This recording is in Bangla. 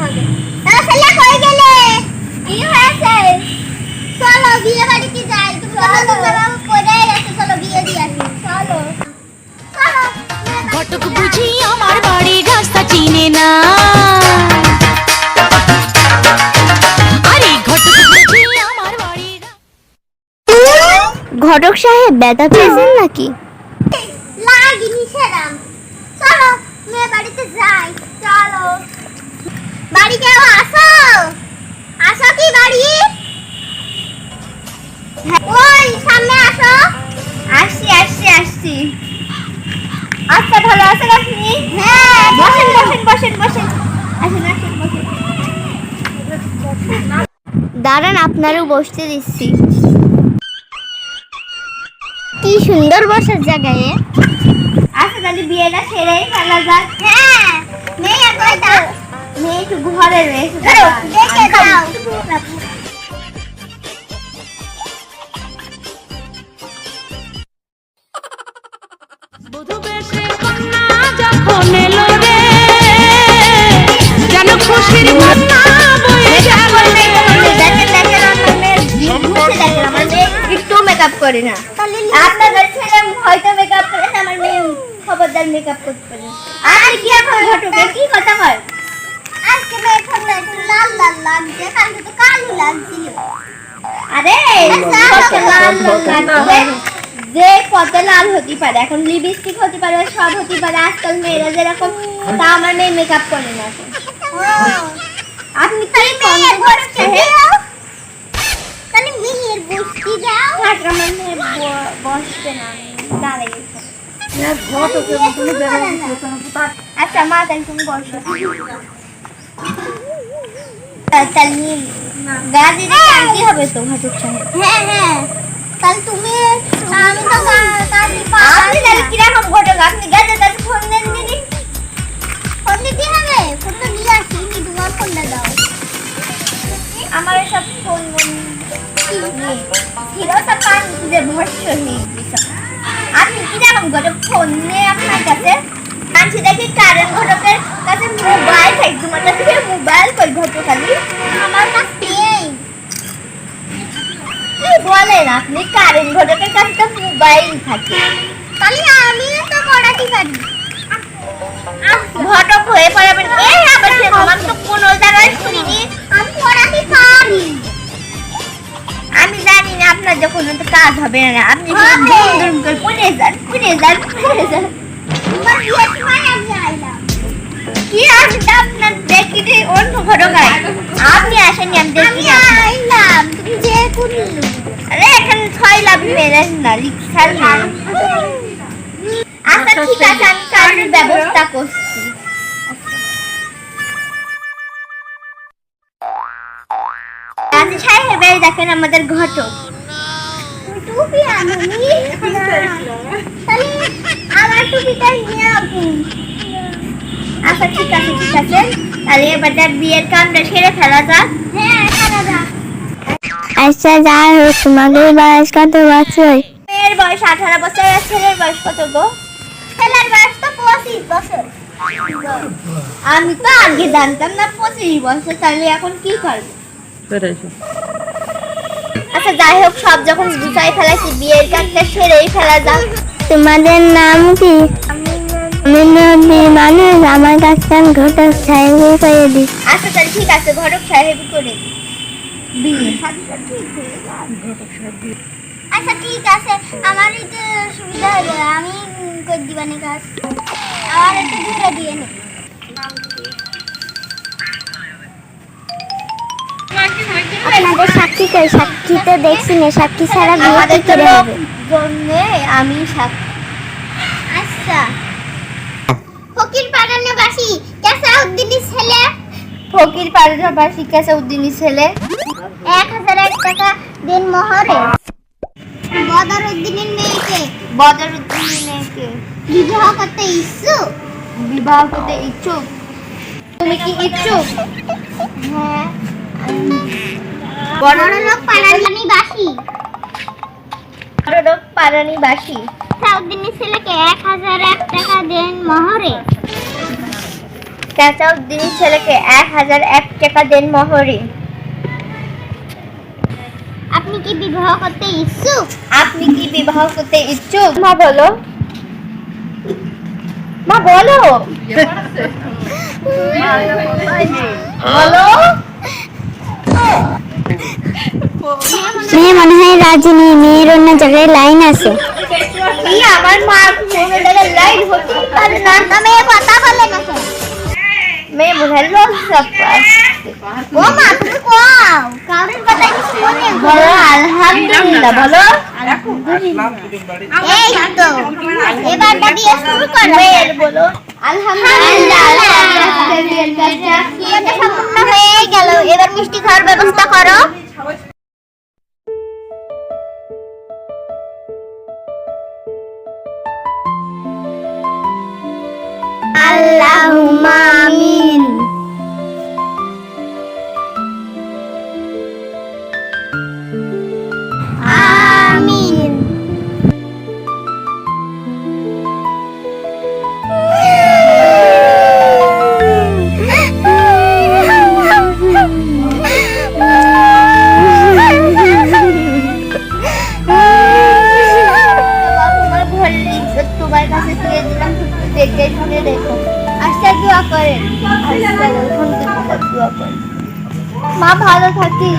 হবে। তাহলে ছেলে কই গেলে? কি হয়েছে? চলো বিয়ে বাড়িতে যাই। তুমি তো বাবা কইরাই আছে, চলো বিয়ে দিয়ে আসি। চলো চলো। ঘটক বুঝি আমার বাড়ির রাস্তা চিনে না, আরে ঘটক বুঝি আমার বাড়ির। ঘটক সাহেব ব্যথা পেয়েছেন নাকি? লাগিনি সেরাম। চলো মেয়ে বাড়িতে যাই। চলো। বাড়ি কেউ আসো? আসো কি বাড়ি? ওই সামনে আসো। আসছি আসছি আসছি। আচ্ছা ভালো আছেন আপনি? হ্যাঁ বসেন বসেন বসেন বসেন। আসেন আসেন বসেন। দাঁড়ান, আপনারও বসতে দিচ্ছি। কি সুন্দর বসার জায়গায়। আচ্ছা তাহলে বিয়েটা সেরেই ফেলা যাক। হ্যাঁ মেয়ে কয়টা? মেয়ে একটু ঘরে রয়েছে, দেখে দাও। বধূ বেশের কন্যা যখন এলো রে, যেন খুশির বন্যা বয়ে গেল রে। দেখেন দেখেন আমার মেয়ের মুখে দেখেন, আমার মেয়ে একটু মেকআপ করে না। আপনাদের ছেলে হয়তো মেকআপ করে, আমার মেয়ে খবরদার মেকআপ করতে পারে না। আর কি এখন ঘটকে কি কথা হয়? আজকে মেয়ে ঠান্ডা একটু লাল লাল লাগছে, কালকে তো কালো লাগছিল। আরে লাল লাগছে যে কত লাল হতে পারে, এখন লিপস্টিক হতে পারে, সব হতে পারে। আজকাল মেয়েরা যেরকম, তা আমার মেয়ে মেকআপ করে না এখন। আপনি তাহলে মেয়ের বসতে দাও, তাহলে মেয়ের বসতে দাও। থাক আমার মেয়ে বসতে না, দাঁড়াই গেছে। আচ্ছা মা তাহলে তুমি বসো। তাহলে গা দিলে কি হবে তো ঘটক সাহেব? হ্যাঁ হ্যাঁ তাহলে তুমি, আমি তো আপনি তাহলে কিরকম ঘটক? আপনি গেছে তাহলে ফোন দেন দিদি। ফোন দিতে হবে? ফোনটা নিয়ে আসি, কি তোমার ফোনটা দাও। আমার সব ফোন হিরোটা পান যে ভর্ষ নেই। আপনি কিরকম ঘটক ফোন নেই আপনার কাছে? আনছি দেখি কারেন্ট ঘটকের কাছে মোবাইল থাকে, তোমার কাছে মোবাইল কই ঘটক? খালি আমার কাছে নেই। কি বলেন আপনি? কারেন্ট ঘটকের কাছে তো মোবাইল থাকে। তাহলে আমি তো পড়াতে পারি। ঘটক হয়ে পড়াবেন? এই আবার সে আমার তো কোনো জায়গায় শুনিনি। আমি পড়াতে পারি। আমি জানি না আপনার যখন তো কাজ হবে না, আপনি দুম করে পড়ে যান পড়ে যান পড়ে যান। তোমার বিয়ের সময় আমি আইলাম। কি আসলে আপনার দেখি অন্য ঘটক আপনি আসেনি, আমি দেখি আইলাম। তুমি যে কোন আরে এখানে ছয় লাভ মেরে না লিখাল না। আচ্ছা ঠিক আছে, আমি কাজের ব্যবস্থা করছি। রাজি সাহেব এই দেখেন আমাদের ঘটক। টুপি আনুনি? তাহলে আমার টুপিটা নিয়ে আসুন। আচ্ছা ঠিক আছে ঠিক আছে, তাহলে এবার বিয়ের কামটা সেরে ফেলা যাক। হ্যাঁ ফেলা যাক। আচ্ছা যাই হোক, তোমাদের বয়স কত বছর? মেয়ের বয়স 18 বছর, আর ছেলের বয়স কত গো? ছেলের বয়স তো 25 বছর। আমি তো আগে জানতাম না 25 বছর, তাহলে এখন কি করব? আচ্ছা যাই হোক, সব যখন গুছাই ফেলাছি, বিয়ের কাজটা সেরেই ফেলা যাক। তোমাদের নাম কি? আমি মানুষ, আমার কাছে ঘটক সাহেব করে দিই। আচ্ছা তাহলে ঠিক আছে, ঘটক সাহেব করে দিই। বিয়ে শাদীটা ঠিক হয়ে যাবে। আচ্ছা ঠিক আছে, আমার একটু সুবিধা হলো, আমি করে দিবানি কাজ। আর একটু দূরে দিয়ে নে। আপনাদের সাক্ষী কই? সাক্ষী তো দেখছি না, সাক্ষী ছাড়া বিয়ে কি করে হবে? জন্যে আমি সাক্ষী। আচ্ছা ফকির পাড়ার বাসী কেসাউদ্দিনের ছেলে। ফকির পাড়ার বাসী কেসাউদ্দিনের ছেলে 1001 টাকা দেন মোহরে। বদরউদ্দিনের মেয়েকে। বদরউদ্দিনের মেয়েকে বিবাহ করতে ইচ্ছুক? বিবাহ করতে ইচ্ছুক? তুমি কি ইচ্ছুক? হ্যাঁ। বড়লোক পাড়ানি বাসী। বড়লোক পাড়ানি বাসী সাউদ্দিনের ছেলেকে 1001 টাকা দেন মোহরে। কেচাউদ্দিন ছেলেকে 1001 টাকা দেন মোহরে। আপনি কি বিবাহ করতে ইচ্ছুক? আপনি কি বিবাহ করতে ইচ্ছুক? মা বলো, মা বলো, বলো। মেয়ে মনে হয় রাজি নেই, মেয়ের অন্য জায়গায় লাইন আছে। এই আমার মা ফোনে দাদা লাইট হতে পারে না। মেয়ে কথা বলে না কেন? মেয়ে মনে লোক সব ও মা তুমি কও, কারোর কথা কিছু বলে বলো আলহামদুলিল্লাহ, বলো। এই তো এবারটা দিয়ে শুরু করো। মেয়ের বলো আলহামদুলিল্লাহ, আল্লাহ এটা সম্পূর্ণ হয়ে গেল, এবার মিষ্টি খাওয়ার ব্যবস্থা করো। আল্লাহুম্মা আমিন। আমিন। তোমার ঘরের ইজ্জত তোমার কাছে দিয়ে দিলাম, দেখে শুনে দেখো। আচ্ছা দোয়া করেন, আল্লাহ আলহামদুলিল্লাহ দোয়া করেন। মা ভালো থাকি।